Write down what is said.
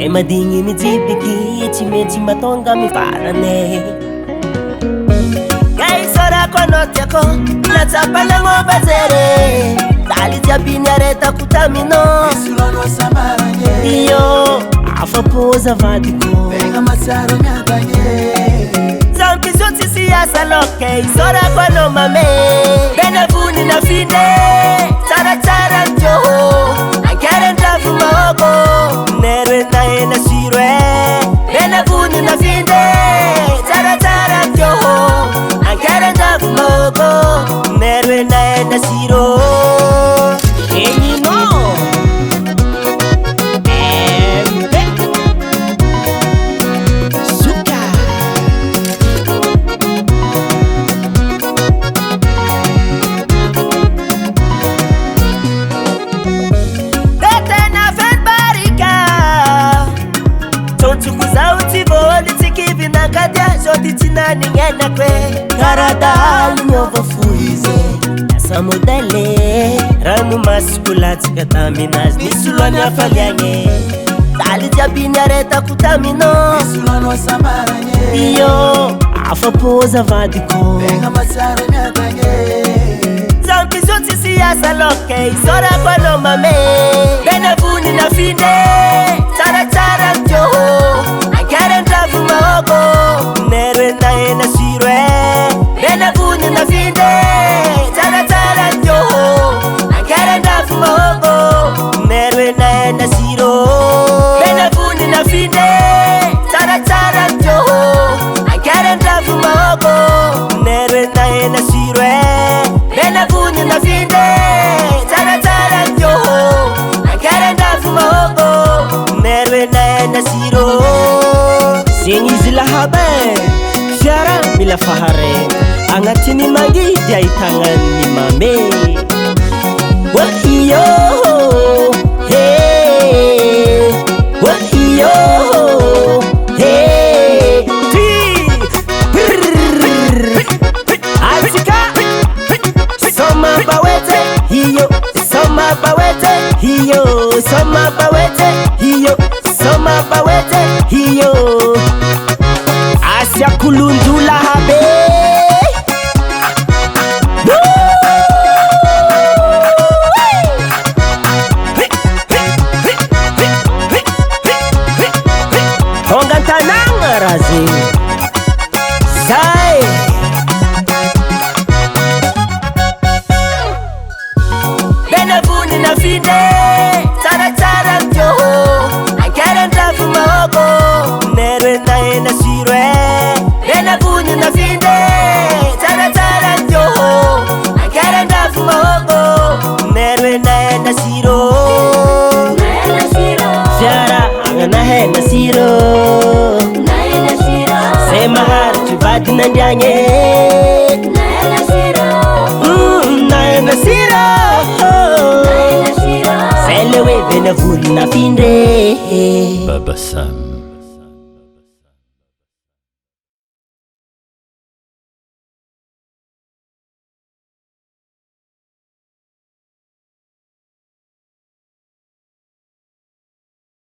Madingi mijibiki chimechi matonga mifarane Gai sora kwa notiako Natapana ngoba zere Dali jabini areta kutamino Isulano samaranye Iyo afapoza vadiko Venga masaro nyatanye Zampi zoti siyasa loke Sora kwa no mame Benavuni na finde Tara tara njoho Ankere ndafu maogo Nerwe nae na shirwe Benavuni na finde Tara tara njoho Ankere ndafu maogo Nerwe nae na shiro Enyi no Ningena kwe Karadal nyovo fuize Nasa modele Ramu maskulati kataminas Nisulanya falyange Dali jabini areta kutamino Isulano samaranye Iyo afapoza vadiko Venga masaro nyatanye Zampi zoti siyasa loke Sora kwa no mame Benavuni na finde Tara tara njoho Ankere ndafu maogo Nerwe nae na shirwe Benavuni na finde Tara tara njoho Ankere ndafu maogo Nerwe nae na shiro Benavuni na finde Tara tara njoho Ankere ndafu maogo Nerwe nae na shirwe Benavuni na finde Tara tara njoho Ankere ndafu maogo Nerwe nae na shiro Sengizi la habe Fiara bila fahare Angatini magi jaitangani mame Wahiyo Hey Wahiyo Hey Atika Soma bawete Hiyo Soma bawete Hiyo Soma bawete Hiyo Soma bawete Hiyo Asya kulundula habe Hongantanang razi Zai Benavuni na finde Tara tara njoho Ankere ndafu maogo Nerwe nae na shirwe Benavuni na finde Tara tara njoho Ankere ndafu maogo Nerwe nae na shiro Fiara angana he na shiro Sema hartu vadi na ndyange Nae na shiro Selewe Benavuni na finde Baba Sam